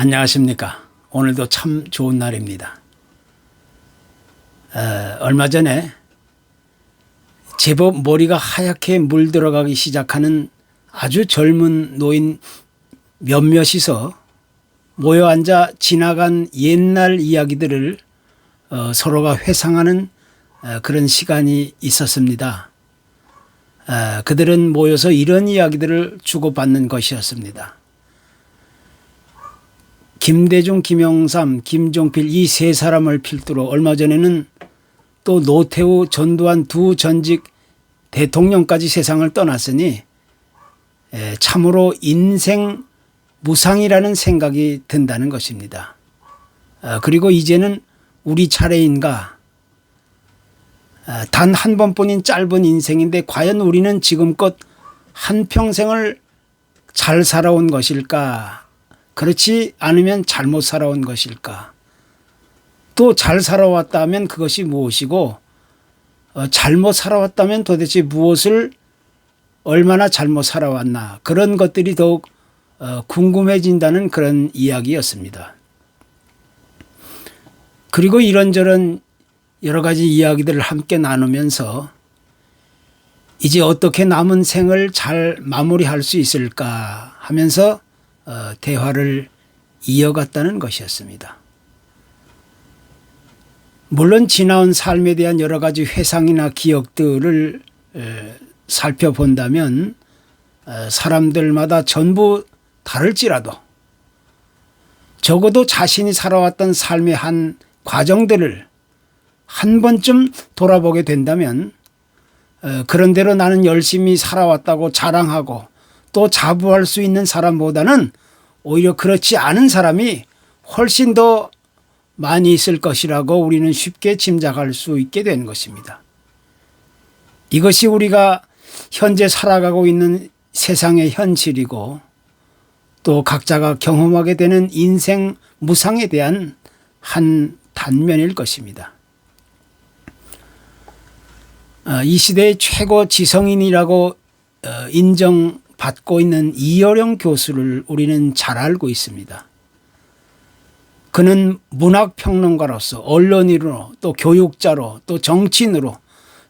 안녕하십니까. 오늘도 참 좋은 날입니다. 얼마 전에 제법 머리가 하얗게 물들어가기 시작하는 아주 젊은 노인 몇몇이서 모여 앉아 지나간 옛날 이야기들을 서로가 회상하는 그런 시간이 있었습니다. 그들은 모여서 이런 이야기들을 주고받는 것이었습니다. 김대중, 김영삼, 김종필 이 세 사람을 필두로 얼마 전에는 또 노태우, 전두환 두 전직 대통령까지 세상을 떠났으니 참으로 인생 무상이라는 생각이 든다는 것입니다. 그리고 이제는 우리 차례인가. 단 한 번뿐인 짧은 인생인데 과연 우리는 지금껏 한평생을 잘 살아온 것일까? 그렇지 않으면 잘못 살아온 것일까? 또 잘 살아왔다면 그것이 무엇이고 잘못 살아왔다면 도대체 무엇을 얼마나 잘못 살아왔나? 그런 것들이 더욱 궁금해진다는 그런 이야기였습니다. 그리고 이런저런 여러 가지 이야기들을 함께 나누면서 이제 어떻게 남은 생을 잘 마무리할 수 있을까 하면서 대화를 이어갔다는 것이었습니다. 물론 지나온 삶에 대한 여러 가지 회상이나 기억들을 살펴본다면 사람들마다 전부 다를지라도 적어도 자신이 살아왔던 삶의 한 과정들을 한 번쯤 돌아보게 된다면 그런대로 나는 열심히 살아왔다고 자랑하고 또 자부할 수 있는 사람보다는 오히려 그렇지 않은 사람이 훨씬 더 많이 있을 것이라고 우리는 쉽게 짐작할 수 있게 된 것입니다. 이것이 우리가 현재 살아가고 있는 세상의 현실이고 또 각자가 경험하게 되는 인생 무상에 대한 한 단면일 것입니다. 이 시대의 최고 지성인이라고 인정받고 있는 이어령 교수를 우리는 잘 알고 있습니다. 그는 문학평론가로서 언론인으로 또 교육자로 또 정치인으로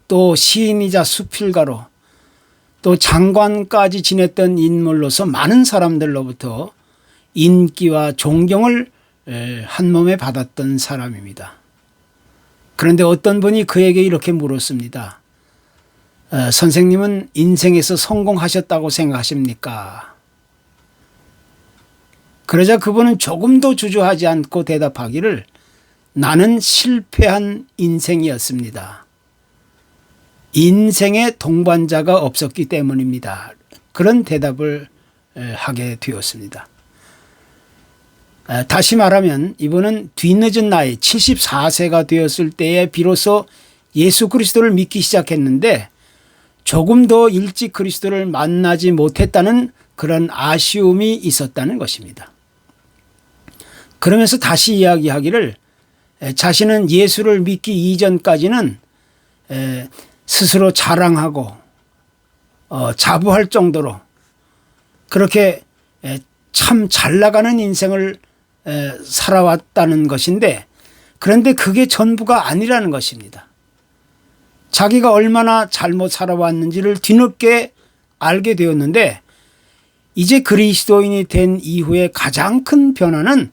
또 시인이자 수필가로 또 장관까지 지냈던 인물로서 많은 사람들로부터 인기와 존경을 한몸에 받았던 사람입니다. 그런데 어떤 분이 그에게 이렇게 물었습니다. 선생님은 인생에서 성공하셨다고 생각하십니까? 그러자 그분은 조금도 주저하지 않고 대답하기를 나는 실패한 인생이었습니다. 인생의 동반자가 없었기 때문입니다. 그런 대답을 하게 되었습니다. 다시 말하면 이분은 뒤늦은 나이 74세가 되었을 때에 비로소 예수 그리스도를 믿기 시작했는데 조금 더 일찍 그리스도를 만나지 못했다는 그런 아쉬움이 있었다는 것입니다. 그러면서 다시 이야기하기를 자신은 예수를 믿기 이전까지는 스스로 자랑하고 자부할 정도로 그렇게 참 잘 나가는 인생을 살아왔다는 것인데 그런데 그게 전부가 아니라는 것입니다. 자기가 얼마나 잘못 살아왔는지를 뒤늦게 알게 되었는데 이제 그리스도인이 된 이후에 가장 큰 변화는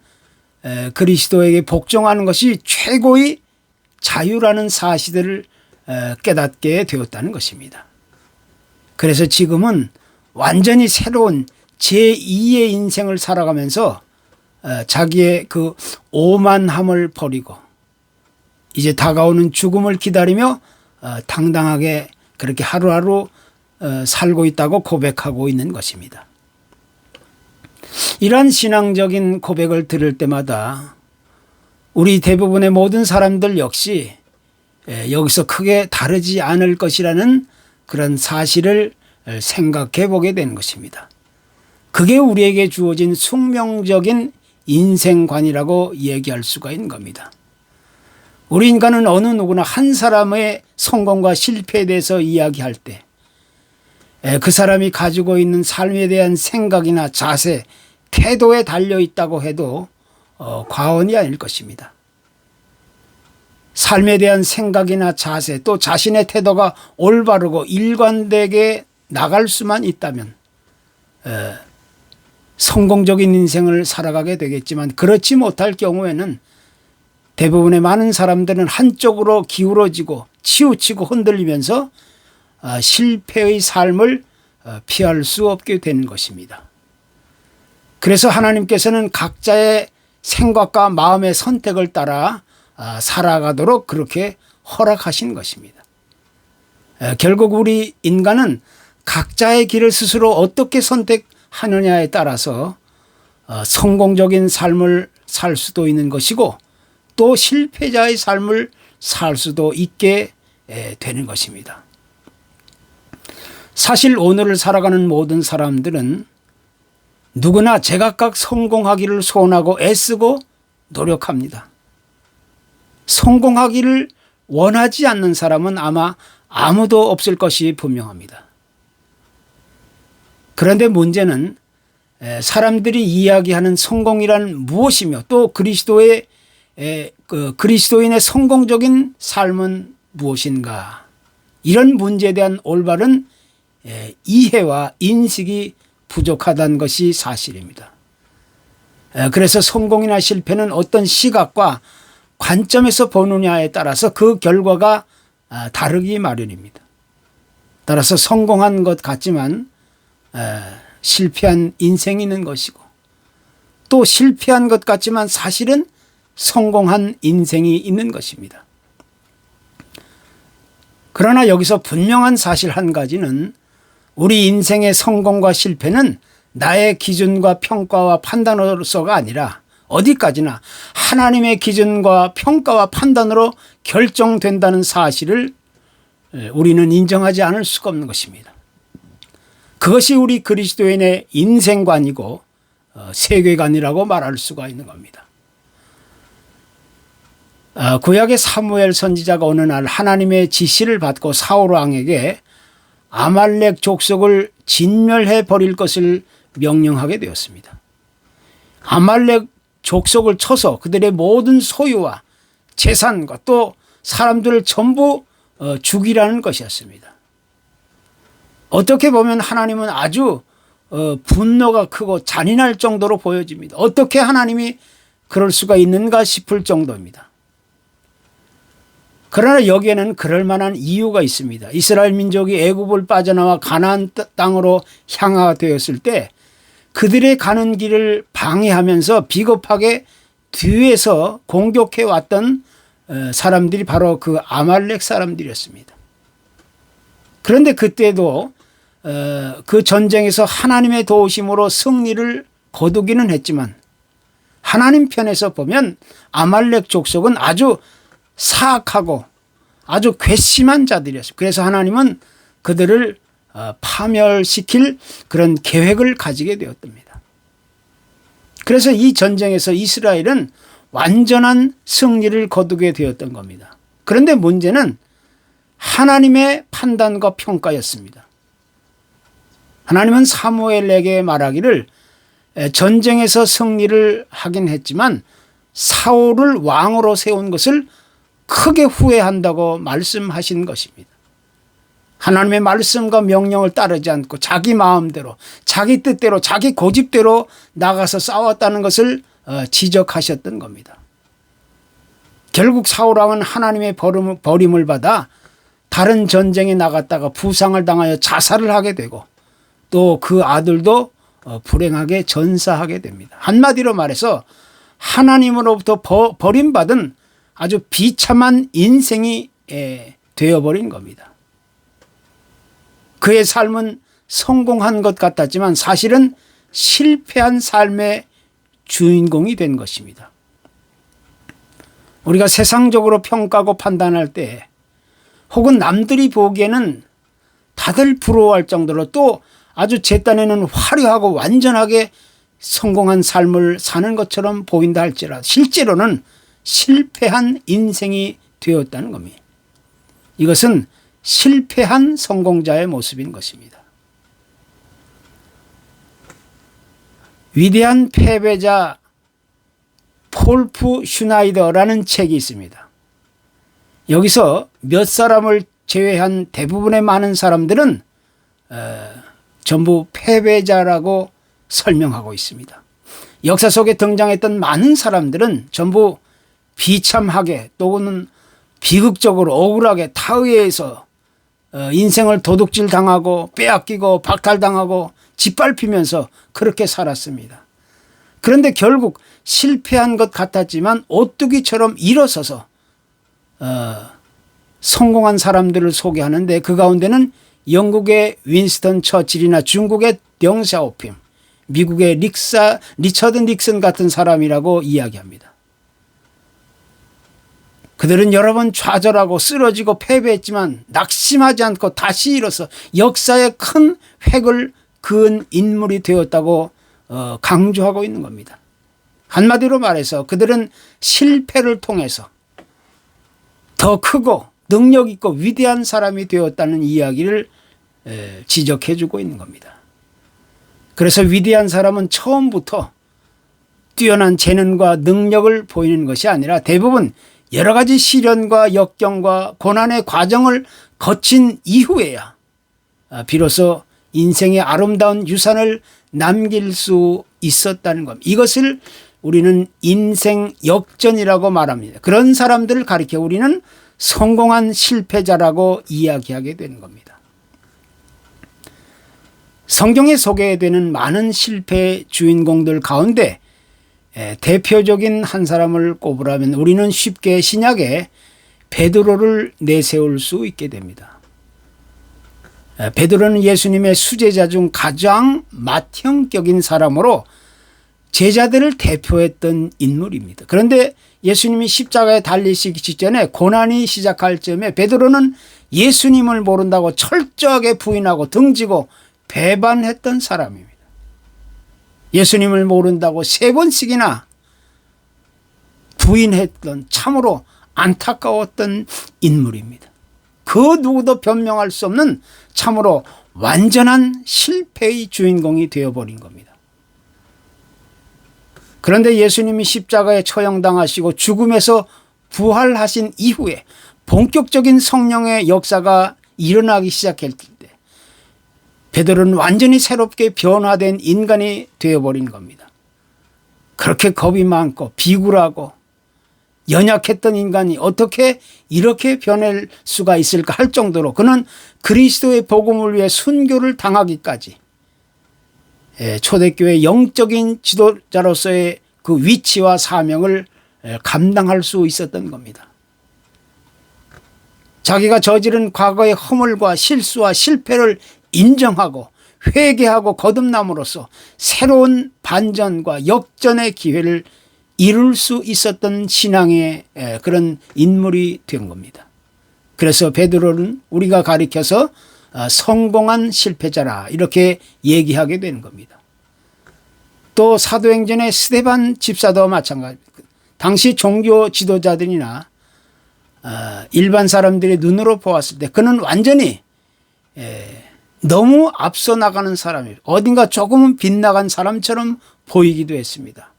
그리스도에게 복종하는 것이 최고의 자유라는 사실을 깨닫게 되었다는 것입니다. 그래서 지금은 완전히 새로운 제2의 인생을 살아가면서 자기의 그 오만함을 버리고 이제 다가오는 죽음을 기다리며 당당하게 그렇게 하루하루 살고 있다고 고백하고 있는 것입니다. 이러한 신앙적인 고백을 들을 때마다 우리 대부분의 모든 사람들 역시 여기서 크게 다르지 않을 것이라는 그런 사실을 생각해 보게 되는 것입니다. 그게 우리에게 주어진 숙명적인 인생관이라고 얘기할 수가 있는 겁니다. 우리 인간은 어느 누구나 한 사람의 성공과 실패에 대해서 이야기할 때 그 사람이 가지고 있는 삶에 대한 생각이나 자세 태도에 달려 있다고 해도 과언이 아닐 것입니다. 삶에 대한 생각이나 자세 또 자신의 태도가 올바르고 일관되게 나갈 수만 있다면 성공적인 인생을 살아가게 되겠지만 그렇지 못할 경우에는 대부분의 많은 사람들은 한쪽으로 기울어지고 치우치고 흔들리면서 실패의 삶을 피할 수 없게 되는 것입니다. 그래서 하나님께서는 각자의 생각과 마음의 선택을 따라 살아가도록 그렇게 허락하신 것입니다. 결국 우리 인간은 각자의 길을 스스로 어떻게 선택하느냐에 따라서 성공적인 삶을 살 수도 있는 것이고 또 실패자의 삶을 살 수도 있게 되는 것입니다. 사실 오늘을 살아가는 모든 사람들은 누구나 제각각 성공하기를 소원하고 애쓰고 노력합니다. 성공하기를 원하지 않는 사람은 아마 아무도 없을 것이 분명합니다. 그런데 문제는 사람들이 이야기하는 성공이란 무엇이며 또 그리스도인의 성공적인 삶은 무엇인가? 이런 문제에 대한 올바른 이해와 인식이 부족하다는 것이 사실입니다. 그래서 성공이나 실패는 어떤 시각과 관점에서 보느냐에 따라서 그 결과가 다르기 마련입니다. 따라서 성공한 것 같지만 실패한 인생이 있는 것이고 또 실패한 것 같지만 사실은 성공한 인생이 있는 것입니다. 그러나 여기서 분명한 사실 한 가지는 우리 인생의 성공과 실패는 나의 기준과 평가와 판단으로서가 아니라 어디까지나 하나님의 기준과 평가와 판단으로 결정된다는 사실을 우리는 인정하지 않을 수가 없는 것입니다. 그것이 우리 그리스도인의 인생관이고 세계관이라고 말할 수가 있는 겁니다. 구약의 사무엘 선지자가 어느 날 하나님의 지시를 받고 사울 왕에게 아말렉 족속을 진멸해 버릴 것을 명령하게 되었습니다. 아말렉 족속을 쳐서 그들의 모든 소유와 재산과 또 사람들을 전부 죽이라는 것이었습니다. 어떻게 보면 하나님은 아주 분노가 크고 잔인할 정도로 보여집니다. 어떻게 하나님이 그럴 수가 있는가 싶을 정도입니다. 그러나 여기에는 그럴 만한 이유가 있습니다. 이스라엘 민족이 애굽을 빠져나와 가나안 땅으로 향하되었을 때 그들의 가는 길을 방해하면서 비겁하게 뒤에서 공격해 왔던 사람들이 바로 그 아말렉 사람들이었습니다. 그런데 그때도 그 전쟁에서 하나님의 도우심으로 승리를 거두기는 했지만 하나님 편에서 보면 아말렉 족속은 아주 사악하고 아주 괘씸한 자들이었습니다. 그래서 하나님은 그들을 파멸시킬 그런 계획을 가지게 되었답니다. 그래서 이 전쟁에서 이스라엘은 완전한 승리를 거두게 되었던 겁니다. 그런데 문제는 하나님의 판단과 평가였습니다. 하나님은 사무엘에게 말하기를 전쟁에서 승리를 하긴 했지만 사울을 왕으로 세운 것을 크게 후회한다고 말씀하신 것입니다. 하나님의 말씀과 명령을 따르지 않고 자기 마음대로 자기 뜻대로 자기 고집대로 나가서 싸웠다는 것을 지적하셨던 겁니다. 결국 사울왕은 하나님의 버림을 받아 다른 전쟁에 나갔다가 부상을 당하여 자살을 하게 되고 또 그 아들도 불행하게 전사하게 됩니다. 한마디로 말해서 하나님으로부터 버림받은 아주 비참한 인생이 되어버린 겁니다. 그의 삶은 성공한 것 같았지만 사실은 실패한 삶의 주인공이 된 것입니다. 우리가 세상적으로 평가하고 판단할 때 혹은 남들이 보기에는 다들 부러워할 정도로 또 아주 제 딴에는 화려하고 완전하게 성공한 삶을 사는 것처럼 보인다 할지라도 실제로는 실패한 인생이 되었다는 겁니다. 이것은 실패한 성공자의 모습인 것입니다. 위대한 패배자 폴프 슈나이더라는 책이 있습니다. 여기서 몇 사람을 제외한 대부분의 많은 사람들은 전부 패배자라고 설명하고 있습니다. 역사 속에 등장했던 많은 사람들은 전부 비참하게 또는 비극적으로 억울하게 타의에 의해서 인생을 도둑질 당하고 빼앗기고 박탈당하고 짓밟히면서 그렇게 살았습니다. 그런데 결국 실패한 것 같았지만 오뚜기처럼 일어서서 성공한 사람들을 소개하는데 그 가운데는 영국의 윈스턴 처칠이나 중국의 덩샤오핌, 미국의 리처드 닉슨 같은 사람이라고 이야기합니다. 그들은 여러 번 좌절하고 쓰러지고 패배했지만 낙심하지 않고 다시 일어서 역사의 큰 획을 그은 인물이 되었다고 강조하고 있는 겁니다. 한마디로 말해서 그들은 실패를 통해서 더 크고 능력 있고 위대한 사람이 되었다는 이야기를 지적해 주고 있는 겁니다. 그래서 위대한 사람은 처음부터 뛰어난 재능과 능력을 보이는 것이 아니라 대부분 여러 가지 시련과 역경과 고난의 과정을 거친 이후에야 비로소 인생의 아름다운 유산을 남길 수 있었다는 겁니다. 이것을 우리는 인생 역전이라고 말합니다. 그런 사람들을 가리켜 우리는 성공한 실패자라고 이야기하게 되는 겁니다. 성경에 소개되는 많은 실패 주인공들 가운데 대표적인 한 사람을 꼽으라면 우리는 쉽게 신약에 베드로를 내세울 수 있게 됩니다. 베드로는 예수님의 수제자 중 가장 맏형격인 사람으로 제자들을 대표했던 인물입니다. 그런데 예수님이 십자가에 달리시기 직전에 고난이 시작할 즈음에 베드로는 예수님을 모른다고 철저하게 부인하고 등지고 배반했던 사람입니다. 예수님을 모른다고 3번씩이나 부인했던 참으로 안타까웠던 인물입니다. 그 누구도 변명할 수 없는 참으로 완전한 실패의 주인공이 되어버린 겁니다. 그런데 예수님이 십자가에 처형당하시고 죽음에서 부활하신 이후에 본격적인 성령의 역사가 일어나기 시작할 때 베드로는 완전히 새롭게 변화된 인간이 되어버린 겁니다. 그렇게 겁이 많고 비굴하고 연약했던 인간이 어떻게 이렇게 변할 수가 있을까 할 정도로 그는 그리스도의 복음을 위해 순교를 당하기까지 초대교회 영적인 지도자로서의 그 위치와 사명을 감당할 수 있었던 겁니다. 자기가 저지른 과거의 허물과 실수와 실패를 인정하고 회개하고 거듭남으로써 새로운 반전과 역전의 기회를 이룰 수 있었던 신앙의 그런 인물이 된 겁니다. 그래서 베드로는 우리가 가리켜서 성공한 실패자라 이렇게 얘기하게 되는 겁니다. 또 사도행전의 스데반 집사도 마찬가지입니다. 당시 종교 지도자들이나 일반 사람들의 눈으로 보았을 때 그는 완전히 너무 앞서 나가는 사람이에요. 어딘가 조금은 빗나간 사람처럼 보이기도 했습니다.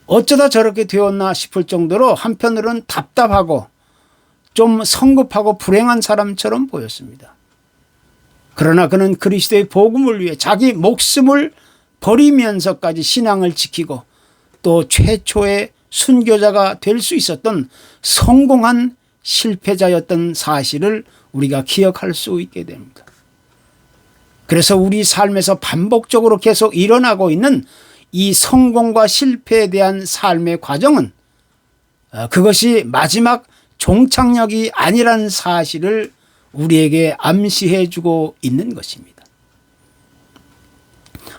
어쩌다 저렇게 되었나 싶을 정도로 한편으로는 답답하고 좀 성급하고 불행한 사람처럼 보였습니다. 그러나 그는 그리스도의 복음을 위해 자기 목숨을 버리면서까지 신앙을 지키고 또 최초의 순교자가 될 수 있었던 성공한 실패자였던 사실을 우리가 기억할 수 있게 됩니다. 그래서 우리 삶에서 반복적으로 계속 일어나고 있는 이 성공과 실패에 대한 삶의 과정은 그것이 마지막 종착역이 아니라는 사실을 우리에게 암시해 주고 있는 것입니다.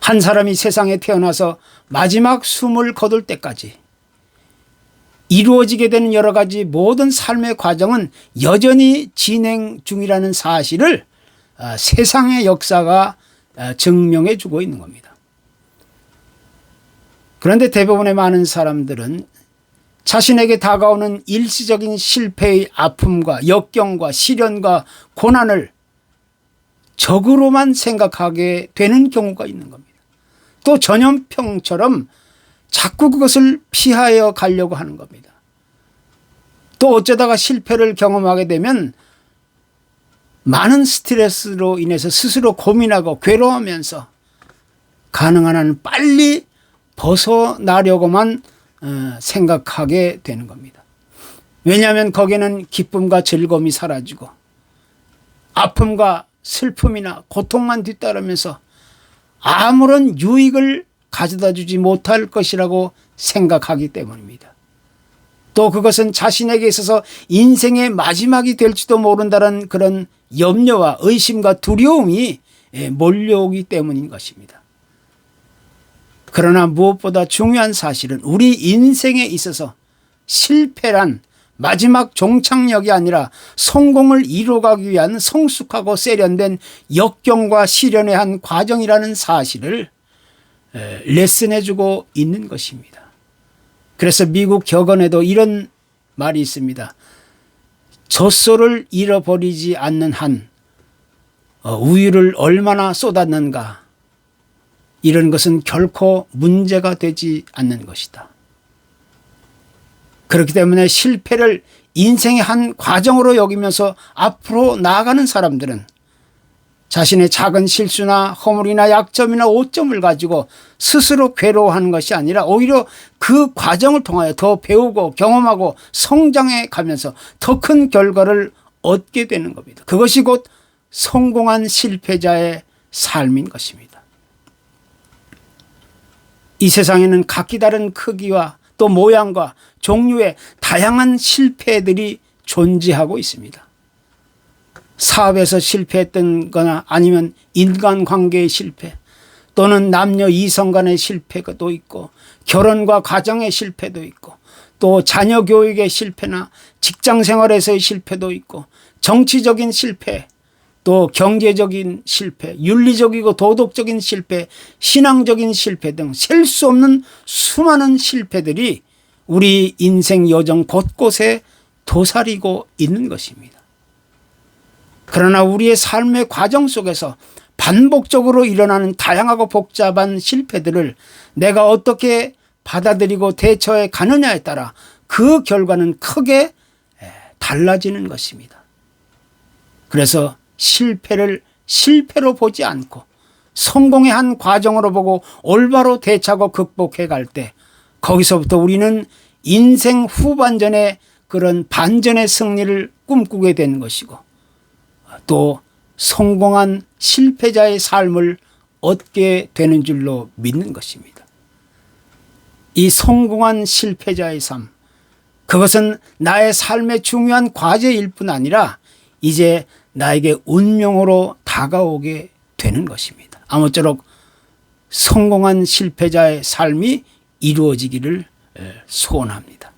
한 사람이 세상에 태어나서 마지막 숨을 거둘 때까지 이루어지게 되는 여러 가지 모든 삶의 과정은 여전히 진행 중이라는 사실을 세상의 역사가 증명해 주고 있는 겁니다. 그런데 대부분의 많은 사람들은 자신에게 다가오는 일시적인 실패의 아픔과 역경과 시련과 고난을 적으로만 생각하게 되는 경우가 있는 겁니다. 또 전염병처럼 자꾸 그것을 피하여 가려고 하는 겁니다. 또 어쩌다가 실패를 경험하게 되면 많은 스트레스로 인해서 스스로 고민하고 괴로워하면서 가능한 한 빨리 벗어나려고만 생각하게 되는 겁니다. 왜냐하면 거기는 기쁨과 즐거움이 사라지고 아픔과 슬픔이나 고통만 뒤따르면서 아무런 유익을 가져다 주지 못할 것이라고 생각하기 때문입니다. 또 그것은 자신에게 있어서 인생의 마지막이 될지도 모른다는 그런 염려와 의심과 두려움이 몰려오기 때문인 것입니다. 그러나 무엇보다 중요한 사실은 우리 인생에 있어서 실패란 마지막 종착역이 아니라 성공을 이루어가기 위한 성숙하고 세련된 역경과 시련의 한 과정이라는 사실을 레슨해주고 있는 것입니다. 그래서 미국 격언에도 이런 말이 있습니다. 젖소를 잃어버리지 않는 한 우유를 얼마나 쏟았는가, 이런 것은 결코 문제가 되지 않는 것이다. 그렇기 때문에 실패를 인생의 한 과정으로 여기면서 앞으로 나아가는 사람들은 자신의 작은 실수나 허물이나 약점이나 오점을 가지고 스스로 괴로워하는 것이 아니라 오히려 그 과정을 통하여 더 배우고 경험하고 성장해 가면서 더 큰 결과를 얻게 되는 겁니다. 그것이 곧 성공한 실패자의 삶인 것입니다. 이 세상에는 각기 다른 크기와 또 모양과 종류의 다양한 실패들이 존재하고 있습니다. 사업에서 실패했던 거나 아니면 인간관계의 실패, 또는 남녀 이성 간의 실패도 있고 결혼과 가정의 실패도 있고 또 자녀 교육의 실패나 직장 생활에서의 실패도 있고 정치적인 실패, 또 경제적인 실패, 윤리적이고 도덕적인 실패, 신앙적인 실패 등 셀 수 없는 수많은 실패들이 우리 인생 여정 곳곳에 도사리고 있는 것입니다. 그러나 우리의 삶의 과정 속에서 반복적으로 일어나는 다양하고 복잡한 실패들을 내가 어떻게 받아들이고 대처해 가느냐에 따라 그 결과는 크게 달라지는 것입니다. 그래서 실패를 실패로 보지 않고 성공의 한 과정으로 보고 올바로 대처하고 극복해 갈 때 거기서부터 우리는 인생 후반전의 그런 반전의 승리를 꿈꾸게 되는 것이고 또 성공한 실패자의 삶을 얻게 되는 줄로 믿는 것입니다. 이 성공한 실패자의 삶, 그것은 나의 삶의 중요한 과제일 뿐 아니라 이제 나에게 운명으로 다가오게 되는 것입니다. 아무쪼록 성공한 실패자의 삶이 이루어지기를 소원합니다.